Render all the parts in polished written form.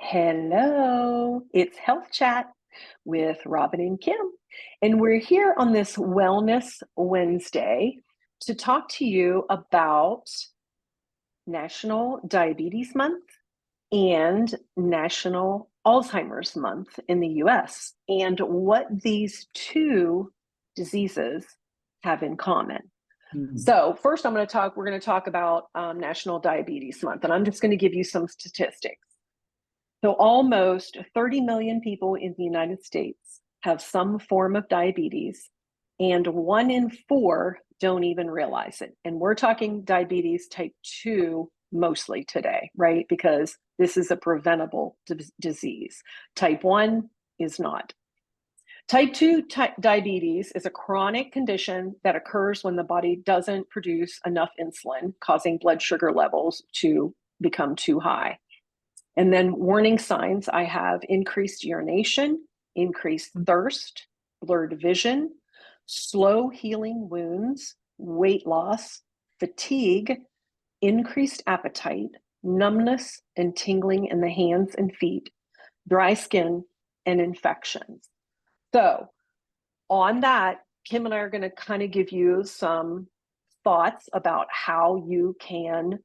Hello, it's Health Chat with Robin and Kim. And we're here on this Wellness Wednesday to talk to you about National Diabetes Month and National Alzheimer's Month in the US and what these two diseases have in common. So first we're going to talk about National Diabetes Month, and I'm just going to give you some statistics. So almost 30 million people in the United States have some form of diabetes, and 1 in 4 don't even realize it. And we're talking diabetes type 2 mostly today, right? Because this is a preventable disease. Type 1 is not. Type 2 diabetes is a chronic condition that occurs when the body doesn't produce enough insulin, causing blood sugar levels to become too high. And then warning signs, I have increased urination, increased thirst, blurred vision, slow healing wounds, weight loss, fatigue, increased appetite, numbness and tingling in the hands and feet, dry skin, and infections. So on that, Kim and I are going to kind of give you some thoughts about how you can,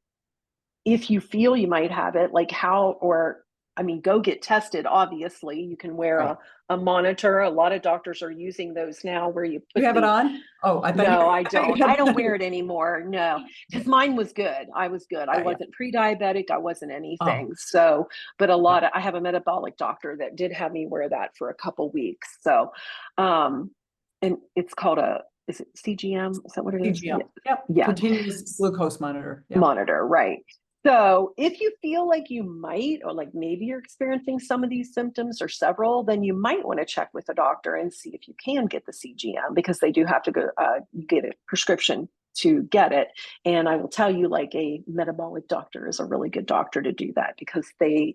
if you feel you might have it, like how, or I mean, go get tested. Obviously, you can wear a monitor. A lot of doctors are using those now where you put You have it on? Oh, I thought no, I don't. I don't wear it anymore. No, because mine was good. I was good. I wasn't pre-diabetic. I wasn't anything. So, but I have a metabolic doctor that did have me wear that for a couple weeks. So, and it's called is it CGM? Is that what it is? CGM. Yep. Yeah. Continuous glucose monitor. Yep. Monitor, right. So if you feel like you might, or like maybe you're experiencing some of these symptoms or several, then you might want to check with a doctor and see if you can get the CGM, because they do have to go get a prescription to get it. And I will tell you, like, a metabolic doctor is a really good doctor to do that, because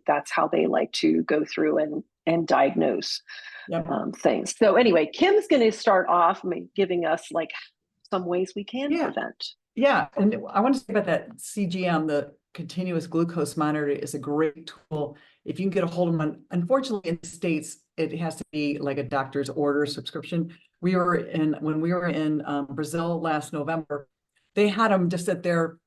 that's how they like to go through and diagnose things. So anyway, Kim's going to start off giving us like some ways we can prevent. Yeah, and I want to say about that CGM, the continuous glucose monitor, is a great tool. If you can get a hold of one, unfortunately in the States, it has to be like a doctor's order subscription. When we were in Brazil last November, they had them just at their,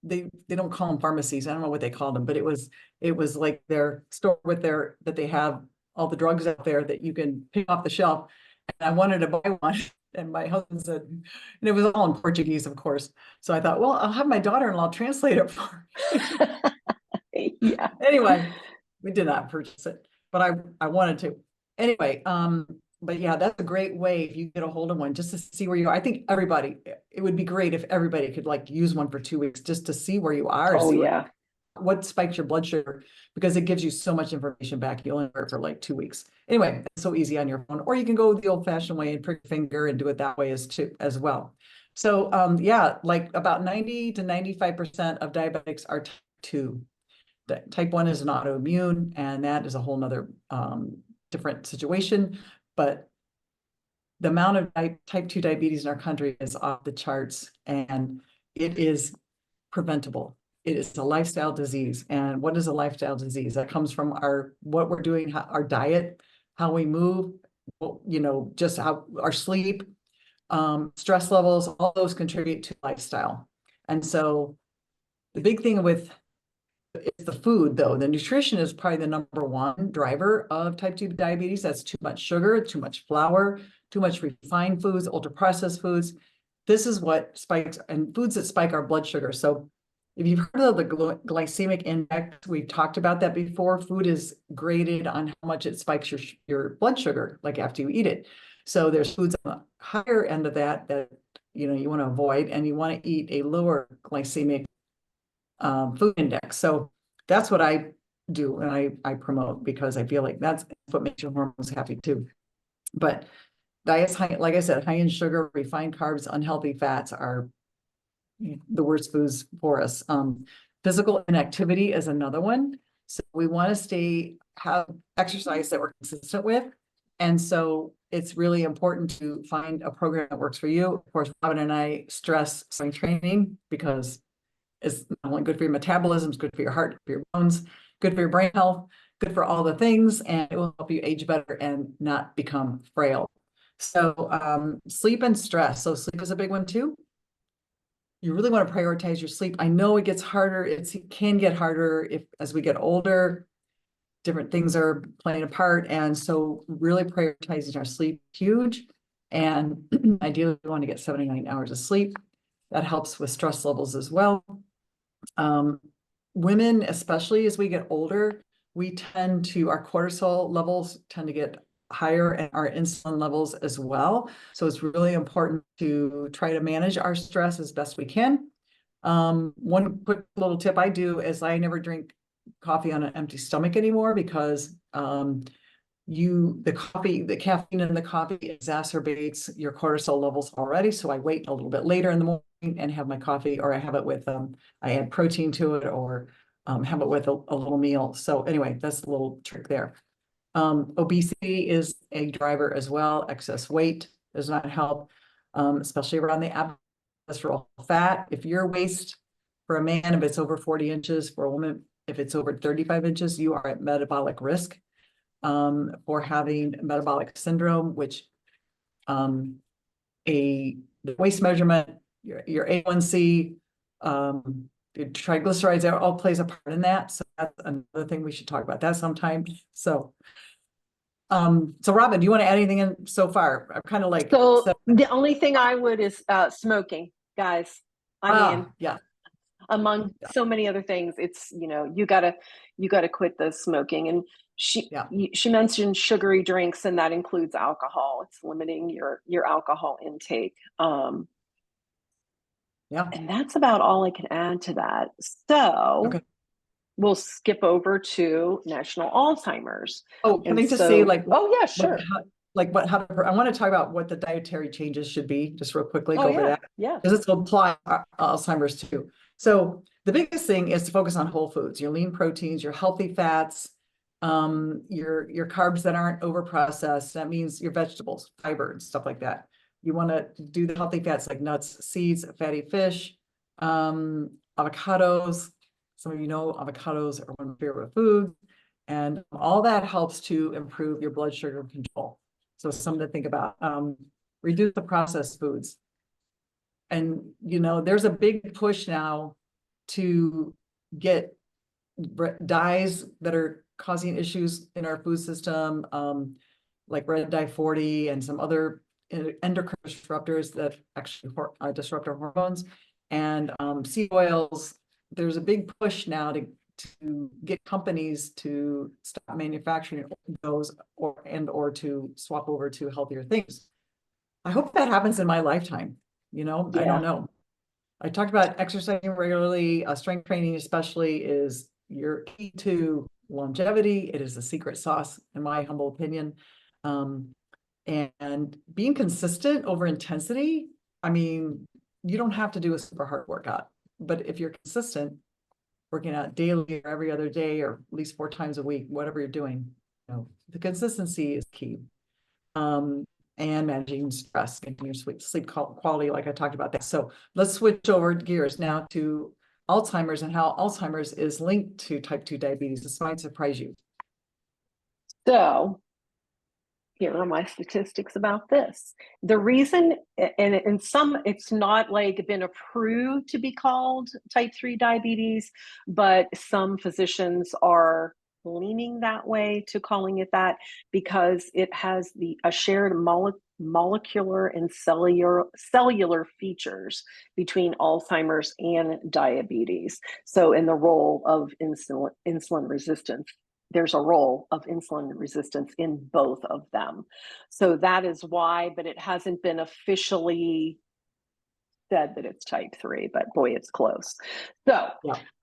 they don't call them pharmacies. I don't know what they call them, but it was like their store that they have all the drugs out there that you can pick off the shelf. And I wanted to buy one. And my husband said, and it was all in Portuguese, of course. So I thought, well, I'll have my daughter-in-law translate it for me. Yeah. Anyway, we did not purchase it, but I wanted to. Anyway, but yeah, that's a great way if you get a hold of one, just to see where you are. I think it would be great if everybody could like use one for 2 weeks just to see where you are. Oh, yeah. What spikes your blood sugar, because it gives you so much information back. You only wear it for like 2 weeks. Anyway, it's so easy on your phone, or you can go the old fashioned way and prick your finger and do it that way as well. So yeah, like about 90 to 95% of diabetics are type 2. Type 1 is an autoimmune, and that is a whole nother different situation. But the amount of type 2 diabetes in our country is off the charts, and it is preventable. It is a lifestyle disease. And what is a lifestyle disease? That comes from what we're doing, our diet, how we move, just how our sleep, stress levels, all those contribute to lifestyle. And so the big thing with the food, though, the nutrition is probably the number one driver of type 2 diabetes. That's too much sugar, too much flour, too much refined foods, ultra processed foods. This is what spikes, and foods that spike our blood sugar. So if you've heard of the glycemic index, we've talked about that before. Food is graded on how much it spikes your blood sugar, like after you eat it. So there's foods on the higher end of that you want to avoid, and you want to eat a lower glycemic food index. So that's what I do, and I promote, because I feel like that's what makes your hormones happy too. But diets high, like I said, high in sugar, refined carbs, unhealthy fats are the worst foods for us. Physical inactivity is another one. So we want to have exercise that we're consistent with. And so it's really important to find a program that works for you. Of course, Robin and I stress strength training, because it's not only good for your metabolism, it's good for your heart, for your bones, good for your brain health, good for all the things, and it will help you age better and not become frail. So sleep and stress. So sleep is a big one too. You really want to prioritize your sleep. I know it gets harder. It can get harder as we get older. Different things are playing a part. And so really prioritizing our sleep is huge. And ideally, we want to get 79 hours of sleep. That helps with stress levels as well. Women, especially as we get older, our cortisol levels tend to get higher and our insulin levels as well. So it's really important to try to manage our stress as best we can. One quick little tip I do is I never drink coffee on an empty stomach anymore because the caffeine in the coffee exacerbates your cortisol levels already. So I wait a little bit later in the morning and have my coffee, or I have it with I add protein to it, or have it with a little meal. So anyway, that's a little trick there. Obesity is a driver as well. Excess weight does not help, especially around the abdomen. Cholesterol, fat. If your waist for a man, if it's over 40 inches, for a woman, if it's over 35 inches, you are at metabolic risk for having metabolic syndrome, which the waist measurement, your A1C, your triglycerides, that all plays a part in that. So that's another thing we should talk about that sometime. So Robin, do you want to add anything in so far? I'm kind of like, so the only thing I would is smoking, guys. I mean, yeah, among so many other things, it's, you gotta quit the smoking. And she mentioned sugary drinks, and that includes alcohol. It's limiting your alcohol intake. And that's about all I can add to that. So we'll skip over to National Alzheimer's. Oh, can I just say, like, oh yeah, sure. I want to talk about what the dietary changes should be, just real quickly, go over that. Yeah. Because it's going to apply Alzheimer's too. So the biggest thing is to focus on whole foods, your lean proteins, your healthy fats, your carbs that aren't over processed. That means your vegetables, fiber, and stuff like that. You want to do the healthy fats like nuts, seeds, fatty fish, avocados. Some of you know avocados are one of my favorite foods. And all that helps to improve your blood sugar control. So something to think about. Reduce the processed foods. And, there's a big push now to get dyes that are causing issues in our food system, like red dye 40 and some other endocrine disruptors that actually disrupt our hormones, and seed oils. There's a big push now to get companies to stop manufacturing those or to swap over to healthier things. I hope that happens in my lifetime. I don't know. I talked about exercising regularly, strength training especially is your key to longevity. It is the secret sauce, in my humble opinion. And being consistent over intensity, I mean, you don't have to do a super hard workout, but if you're consistent, working out daily or every other day, or at least 4 times a week, whatever you're doing, the consistency is key. And managing stress, getting your sleep quality, like I talked about that. So let's switch over gears now to Alzheimer's and how Alzheimer's is linked to type 2 diabetes. This might surprise you. So here are my statistics about this. The reason, and in some, it's not like been approved to be called type 3 diabetes, but some physicians are leaning that way to calling it that because it has a shared molecular and cellular features between Alzheimer's and diabetes. So in the role of insulin resistance, there's a role of insulin resistance in both of them. So that is why, but it hasn't been officially said that it's type 3, but boy, it's close. So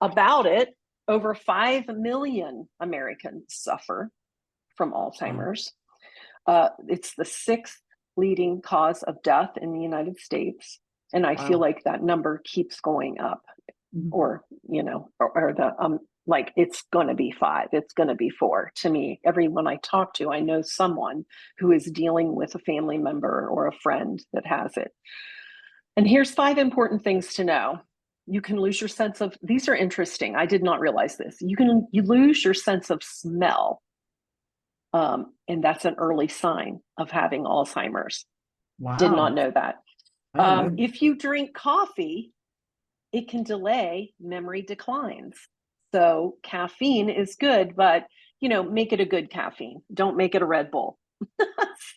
about it, over 5 million Americans suffer from Alzheimer's. It's the 6th leading cause of death in the United States. And I feel like that number keeps going up, or the like it's going to be 5, it's going to be 4. To me, everyone I talk to, I know someone who is dealing with a family member or a friend that has it. And here's 5 important things to know. You can lose your sense of, these are interesting. I did not realize this. You lose your sense of smell. And that's an early sign of having Alzheimer's. Did not Wow. know that. I didn't know. If you drink coffee, it can delay memory declines. So caffeine is good, but make it a good caffeine. Don't make it a Red Bull.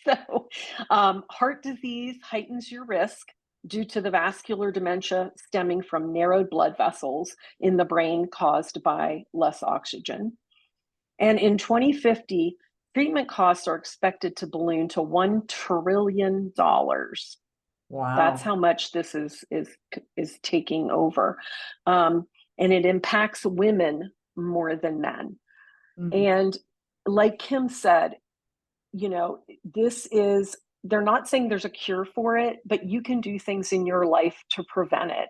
So, heart disease heightens your risk due to the vascular dementia stemming from narrowed blood vessels in the brain caused by less oxygen. And in 2050, treatment costs are expected to balloon to $1 trillion. That's Wow. how much this is taking over. And it impacts women more than men. Mhm. And like Kim said, this is, they're not saying there's a cure for it, but you can do things in your life to prevent it.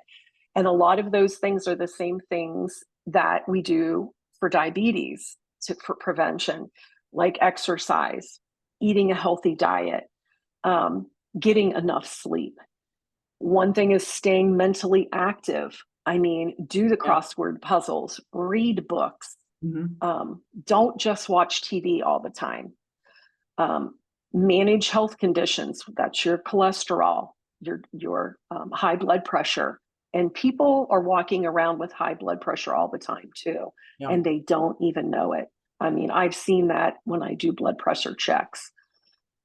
And a lot of those things are the same things that we do for diabetes for prevention, like exercise, eating a healthy diet, um, getting enough sleep. One thing is staying mentally active. I mean, do the Yeah. crossword puzzles, read books, Mhm. don't just watch TV all the time. Um, Manage health conditions. That's your cholesterol, your high blood pressure. And people are walking around with high blood pressure all the time too, Yeah. and they don't even know it. I mean, I've seen that when I do blood pressure checks.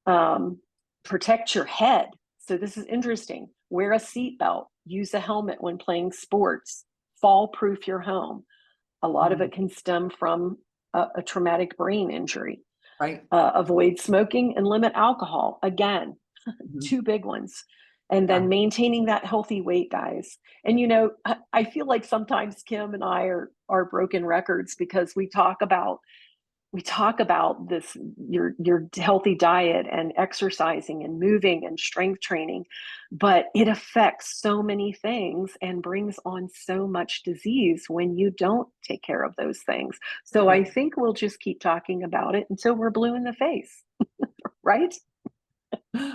Um, Protect your head. So this is interesting. Wear a seatbelt. Use a helmet when playing sports. Fall proof your home. A lot of Mhm. it can stem from a traumatic brain injury. Right. Avoid smoking and limit alcohol. Again, Mhm. two big ones. And then Yeah. maintaining that healthy weight, guys. And I feel like sometimes Kim and I are broken records because we talk about this, your healthy diet and exercising and moving and strength training, but it affects so many things and brings on so much disease when you don't take care of those things. So I Right. think we'll just keep talking about it until we're blue in the face, right?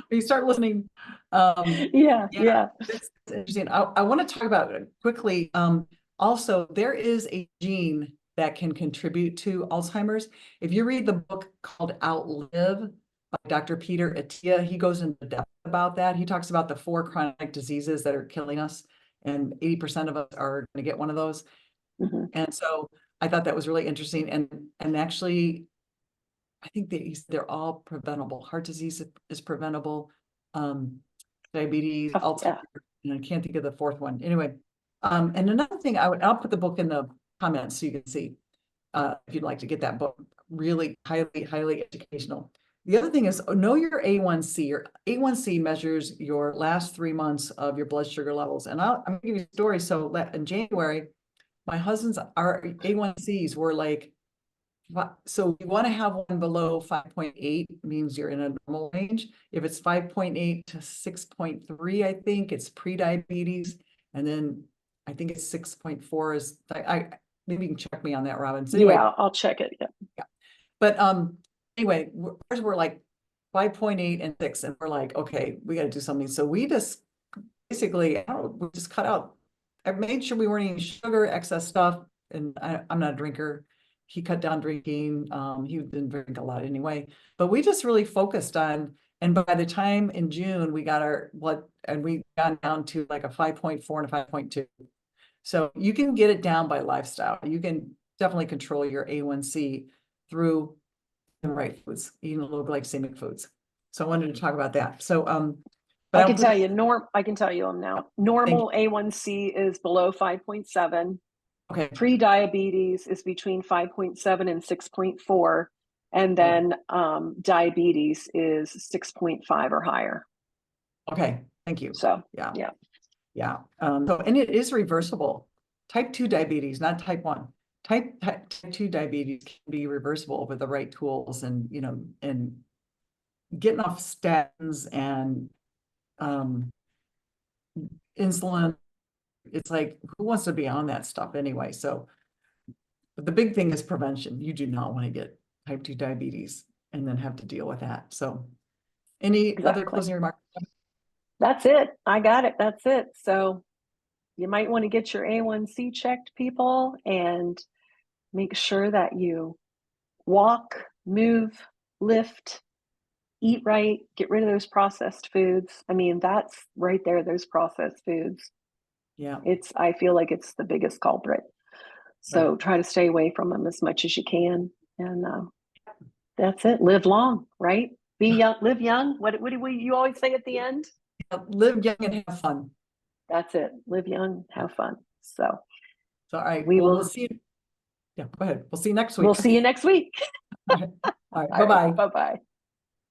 You start listening. Yeah, Yeah, yeah. it's interesting. I want to talk about it quickly. Also, there is a gene that can contribute to Alzheimer's. If you read the book called Outlive by Dr. Peter Attia, he goes into depth about that. He talks about the 4 chronic diseases that are killing us, and 80% of us are going to get one of those. Mhm. And so I thought that was really interesting. And actually, I think they're all preventable. Heart disease is preventable. Um, Diabetes, Oh, Alzheimer's, yeah. and I can't think of the fourth one. Anyway, and another thing I'll put the book in the comments so you can see if you'd like to get that book. Really highly, highly educational. The other thing is know your A1C. Your A1C measures your last 3 months of your blood sugar levels. And I'm gonna give you a story. So in January, my husband's our A1Cs were like, so you want to have one below 5.8 means you're in a normal range. If it's 5.8 to 6.3, I think it's pre-diabetes. And then I think it's 6.4 is, maybe you can check me on that, Robin. So anyway, Yeah, I'll check it. Yeah. yeah. But anyway, ours were like 5.8 and 6, and we're like, okay, we got to do something. So we just basically, we just cut out. I made sure we weren't eating sugar, excess stuff, and I'm not a drinker. He cut down drinking. He didn't drink a lot anyway, but we just really focused on. And by the time in June we got our blood, and we got down to like a 5.4 and a 5.2. So you can get it down by lifestyle. You can definitely control your A1C through the right foods, eating low glycemic foods. So I wanted to talk about that. So but I I'll can put tell it, you, I can tell you them now. thank you. Normal A1C is below 5.7. Okay. Pre-diabetes is between 5.7 and 6.4. And Okay. then diabetes is 6.5 or higher. Okay, thank you. So, Yeah, yeah. yeah. So, and it is reversible. Type 2 diabetes, not type 1. Type 2 diabetes can be reversible with the right tools and, and getting off statins and um, insulin. It's like, who wants to be on that stuff anyway? So, but the big thing is prevention. You do not want to get type 2 diabetes and then have to deal with that. So, any other Exactly. closing remarks? That's it. I got it. That's it. So you might want to get your A1C checked, people, and make sure that you walk, move, lift, eat right, get rid of those processed foods. I mean, that's right there, those processed foods. Yeah, I feel like it's the biggest culprit. right. So try to stay away from them as much as you can. And that's it. Live long, right? Be young, live young. What do you always say at the end? Live young and have fun. That's it. Live young, have fun. So So, all right, we well, we'll will, see you. Yeah, go ahead. We'll see you next we'll week. see you next week. All right, All right. bye-bye. Bye bye.